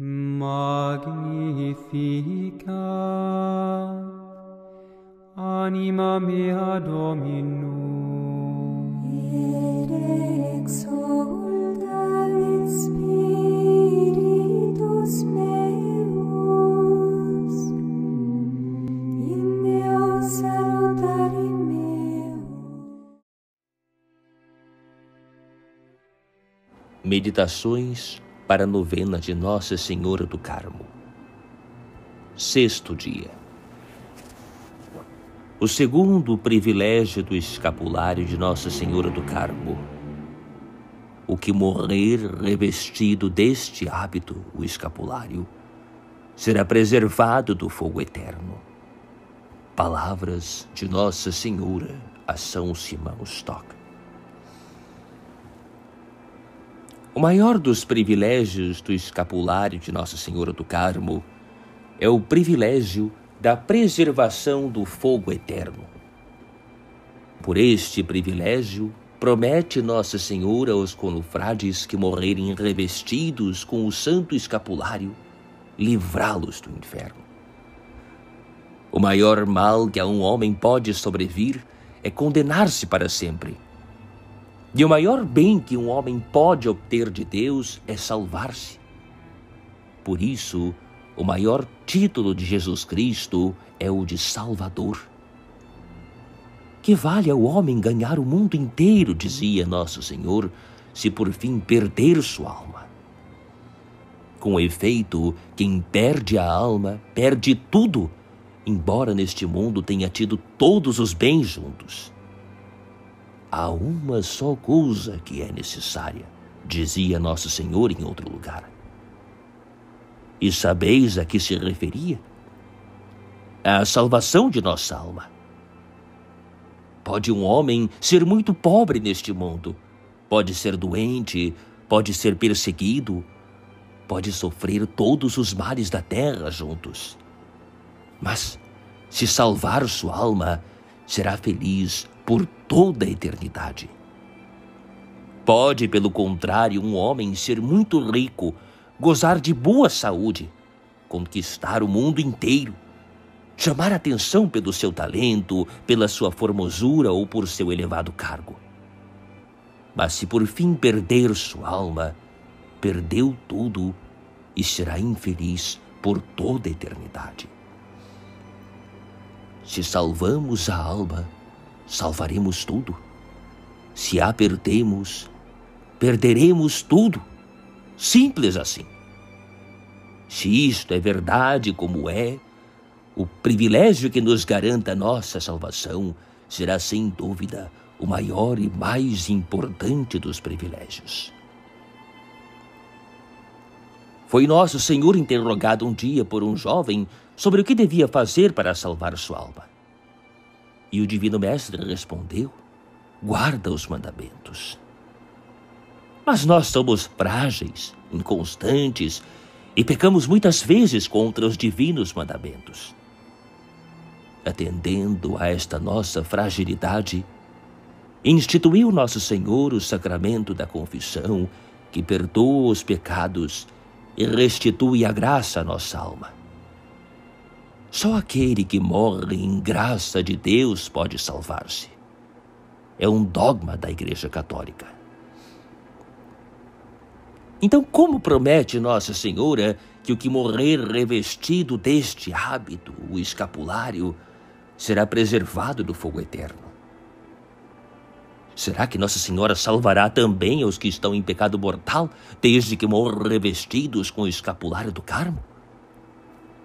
Magnificat anima mea Dominum, et exsultat spiritus meus, in Deo salutare meo. Meditações para a novena de Nossa Senhora do Carmo. Sexto dia. O segundo privilégio do escapulário de Nossa Senhora do Carmo. O que morrer revestido deste hábito, o escapulário, será preservado do fogo eterno. Palavras de Nossa Senhora a São Simão Stock. O maior dos privilégios do escapulário de Nossa Senhora do Carmo é o privilégio da preservação do fogo eterno. Por este privilégio, promete Nossa Senhora aos confrades que morrerem revestidos com o santo escapulário, livrá-los do inferno. O maior mal que a um homem pode sobrevir é condenar-se para sempre. E o maior bem que um homem pode obter de Deus é salvar-se. Por isso, o maior título de Jesus Cristo é o de Salvador. Que vale ao homem ganhar o mundo inteiro, dizia Nosso Senhor, se por fim perder sua alma. Com efeito, quem perde a alma, perde tudo, embora neste mundo tenha tido todos os bens juntos. Há uma só coisa que é necessária, dizia Nosso Senhor em outro lugar. E sabeis a que se referia? A salvação de nossa alma. Pode um homem ser muito pobre neste mundo, pode ser doente, pode ser perseguido, pode sofrer todos os males da terra juntos. Mas, se salvar sua alma, será feliz por toda a eternidade. Pode, pelo contrário, um homem ser muito rico, gozar de boa saúde, conquistar o mundo inteiro, chamar atenção pelo seu talento, pela sua formosura ou por seu elevado cargo. Mas se por fim perder sua alma, perdeu tudo e será infeliz por toda a eternidade. Se salvamos a alma, salvaremos tudo. Se a perdemos, perderemos tudo. Simples assim. Se isto é verdade como é, o privilégio que nos garanta a nossa salvação será sem dúvida o maior e mais importante dos privilégios. Foi Nosso Senhor interrogado um dia por um jovem sobre o que devia fazer para salvar sua alma. E o Divino Mestre respondeu: guarda os mandamentos. Mas nós somos frágeis, inconstantes e pecamos muitas vezes contra os divinos mandamentos. Atendendo a esta nossa fragilidade, instituiu Nosso Senhor o sacramento da confissão, que perdoa os pecados e restitui a graça à nossa alma. Só aquele que morre em graça de Deus pode salvar-se. É um dogma da Igreja Católica. Então, como promete Nossa Senhora que o que morrer revestido deste hábito, o escapulário, será preservado do fogo eterno? Será que Nossa Senhora salvará também os que estão em pecado mortal, desde que morram revestidos com o escapulário do Carmo?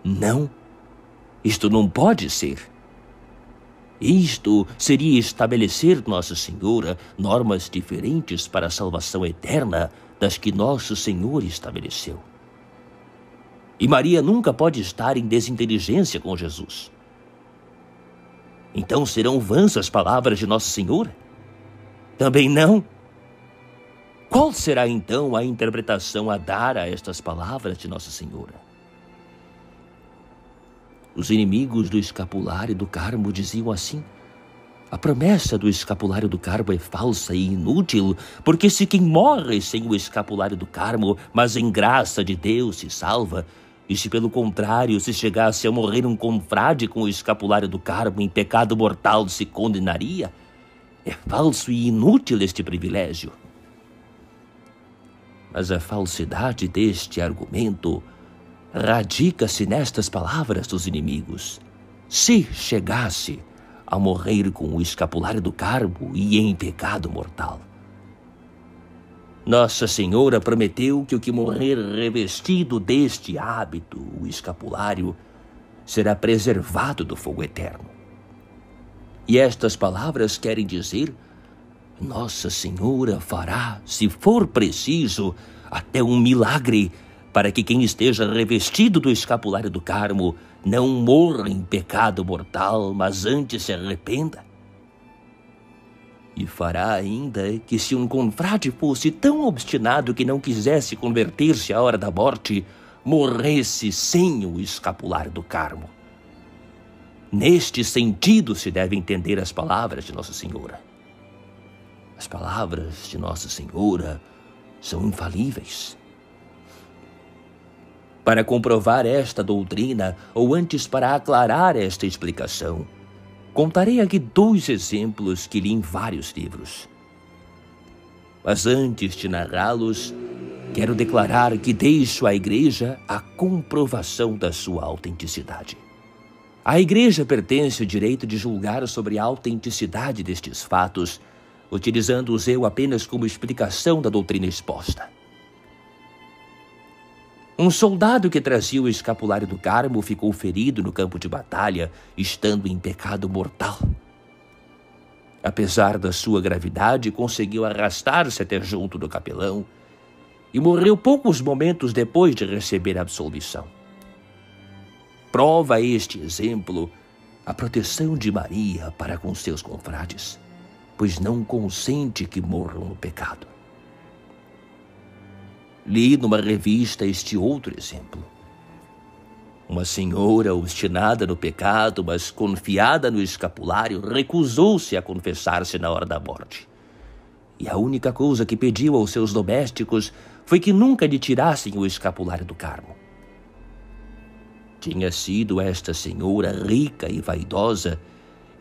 Não. Isto não pode ser. Isto seria estabelecer Nossa Senhora normas diferentes para a salvação eterna das que Nosso Senhor estabeleceu. E Maria nunca pode estar em desinteligência com Jesus. Então serão vãs as palavras de Nossa Senhora? Também não. Qual será então a interpretação a dar a estas palavras de Nossa Senhora? Os inimigos do escapulário do Carmo diziam assim: A promessa do escapulário do Carmo é falsa e inútil, porque se quem morre sem o escapulário do Carmo, mas em graça de Deus se salva, e se pelo contrário se chegasse a morrer um confrade com o escapulário do Carmo, em pecado mortal se condenaria, é falso e inútil este privilégio. Mas a falsidade deste argumento radica-se nestas palavras dos inimigos: se chegasse a morrer com o escapulário do Carmo e em pecado mortal. Nossa Senhora prometeu que o que morrer revestido deste hábito, o escapulário, será preservado do fogo eterno. E estas palavras querem dizer: Nossa Senhora fará, se for preciso, até um milagre, para que quem esteja revestido do escapulário do Carmo não morra em pecado mortal, mas antes se arrependa. E fará ainda que, se um confrade fosse tão obstinado que não quisesse converter-se à hora da morte, morresse sem o escapulário do Carmo. Neste sentido se deve entender as palavras de Nossa Senhora. As palavras de Nossa Senhora são infalíveis. Para comprovar esta doutrina, ou antes para aclarar esta explicação, contarei aqui 2 exemplos que li em vários livros. Mas antes de narrá-los, quero declarar que deixo à Igreja a comprovação da sua autenticidade. A Igreja pertence ao direito de julgar sobre a autenticidade destes fatos, utilizando-os eu apenas como explicação da doutrina exposta. Um soldado que trazia o escapulário do Carmo ficou ferido no campo de batalha, estando em pecado mortal. Apesar da sua gravidade, conseguiu arrastar-se até junto do capelão e morreu poucos momentos depois de receber a absolvição. Prova este exemplo a proteção de Maria para com seus confrades, pois não consente que morram no pecado. Li numa revista este outro exemplo. Uma senhora obstinada no pecado, mas confiada no escapulário, recusou-se a confessar-se na hora da morte. E a única coisa que pediu aos seus domésticos foi que nunca lhe tirassem o escapulário do Carmo. Tinha sido esta senhora rica e vaidosa,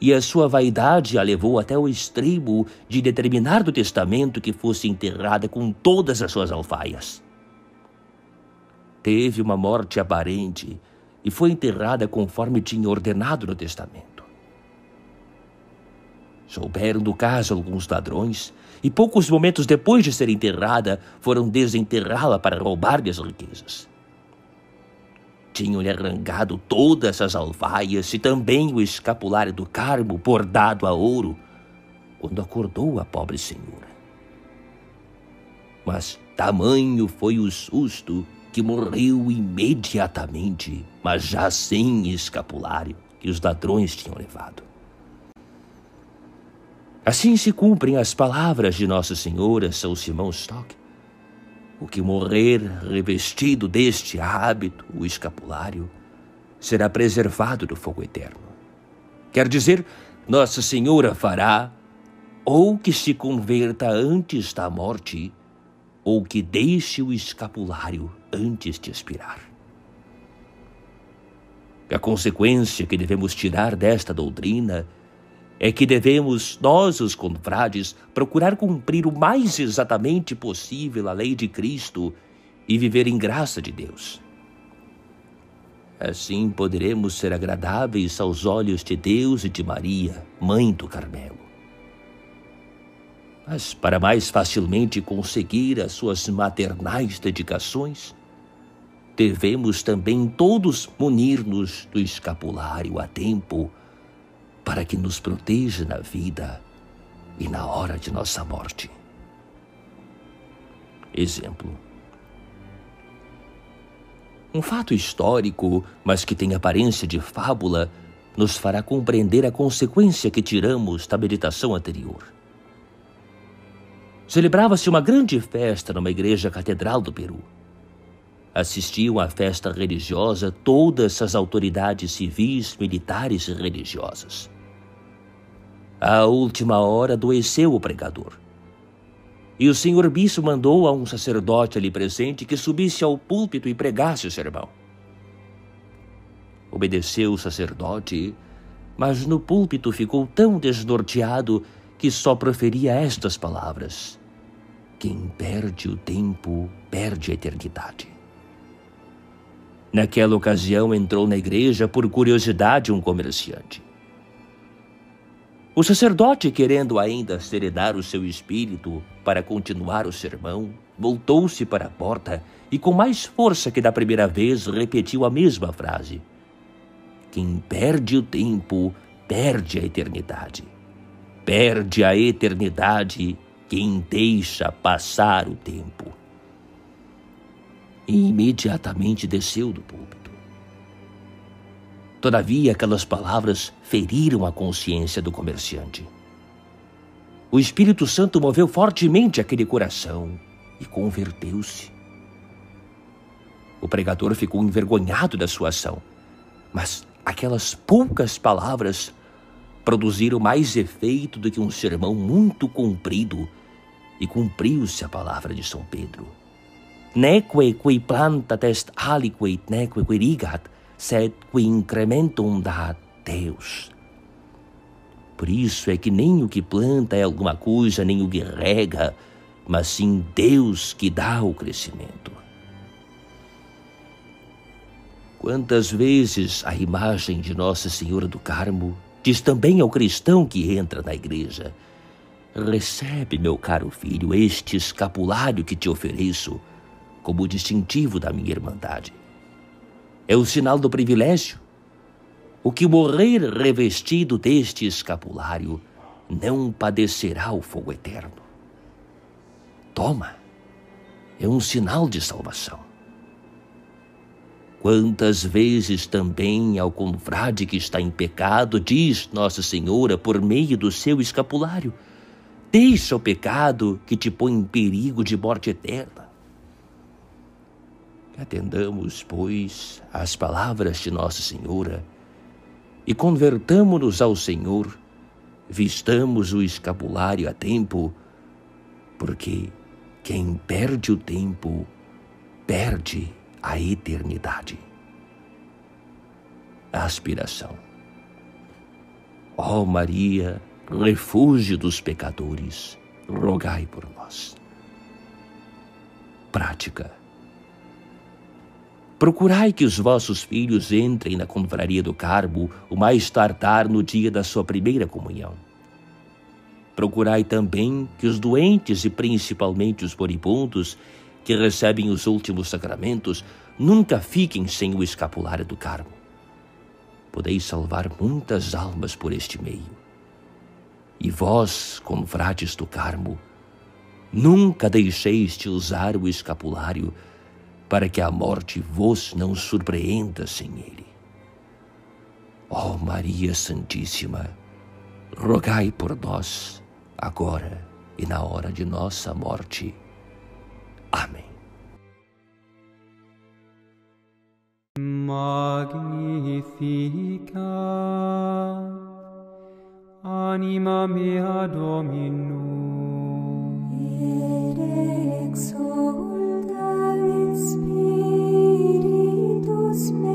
e a sua vaidade a levou até o extremo de determinar do testamento que fosse enterrada com todas as suas alfaias. Teve uma morte aparente e foi enterrada conforme tinha ordenado no testamento. Souberam do caso alguns ladrões e poucos momentos depois de ser enterrada foram desenterrá-la para roubar-lhe as riquezas. Tinham-lhe arrancado todas as alfaias e também o escapulário do Carmo bordado a ouro, quando acordou a pobre senhora. Mas tamanho foi o susto que morreu imediatamente, mas já sem escapulário que os ladrões tinham levado. Assim se cumprem as palavras de Nossa Senhora São Simão Stock. O que morrer revestido deste hábito, o escapulário, será preservado do fogo eterno. Quer dizer, Nossa Senhora fará ou que se converta antes da morte, ou que deixe o escapulário antes de expirar. A consequência que devemos tirar desta doutrina é que devemos, nós os confrades, procurar cumprir o mais exatamente possível a lei de Cristo e viver em graça de Deus. Assim poderemos ser agradáveis aos olhos de Deus e de Maria, Mãe do Carmelo. Mas para mais facilmente conseguir as suas maternais dedicações, devemos também todos munir-nos do escapulário a tempo, para que nos proteja na vida e na hora de nossa morte. Exemplo. Um fato histórico, mas que tem aparência de fábula, nos fará compreender a consequência que tiramos da meditação anterior. Celebrava-se uma grande festa numa igreja catedral do Peru. Assistiam à festa religiosa todas as autoridades civis, militares e religiosas. À última hora adoeceu o pregador. E o senhor bispo mandou a um sacerdote ali presente que subisse ao púlpito e pregasse o sermão. Obedeceu o sacerdote, mas no púlpito ficou tão desnorteado que só proferia estas palavras: quem perde o tempo, perde a eternidade. Naquela ocasião entrou na igreja por curiosidade um comerciante. O sacerdote, querendo ainda serenar o seu espírito para continuar o sermão, voltou-se para a porta e, com mais força que da primeira vez, repetiu a mesma frase: quem perde o tempo, perde a eternidade. Perde a eternidade quem deixa passar o tempo. E imediatamente desceu do púlpito. Todavia, aquelas palavras feriram a consciência do comerciante. O Espírito Santo moveu fortemente aquele coração e converteu-se. O pregador ficou envergonhado da sua ação, mas aquelas poucas palavras produziram mais efeito do que um sermão muito comprido, e cumpriu-se a palavra de São Pedro: Neque qui plantat est aliquid neque qui rigat, sed qui incrementum dat Deus. Por isso é que nem o que planta é alguma coisa, nem o que rega, mas sim Deus que dá o crescimento. Quantas vezes a imagem de Nossa Senhora do Carmo diz também ao cristão que entra na igreja: recebe, meu caro filho, este escapulário que te ofereço como distintivo da minha irmandade. É o sinal do privilégio. O que morrer revestido deste escapulário não padecerá o fogo eterno. Toma, é um sinal de salvação. Quantas vezes também ao confrade que está em pecado, diz Nossa Senhora por meio do seu escapulário: deixa o pecado que te põe em perigo de morte eterna. Atendamos, pois, às palavras de Nossa Senhora e convertamo-nos ao Senhor, vistamos o escapulário a tempo, porque quem perde o tempo, perde a eternidade. Aspiração. Ó Maria, refúgio dos pecadores, rogai por nós. Prática. Procurai que os vossos filhos entrem na confraria do Carmo o mais tardar no dia da sua primeira comunhão. Procurai também que os doentes e principalmente os moribundos que recebem os últimos sacramentos nunca fiquem sem o escapulário do Carmo. Podeis salvar muitas almas por este meio. E vós, confrades do Carmo, nunca deixeis de usar o escapulário para que a morte vos não surpreenda sem ele. Ó Maria Santíssima, rogai por nós, agora e na hora de nossa morte. Amém. Magnificat anima mea Dominum, et exultat in spiritus meum,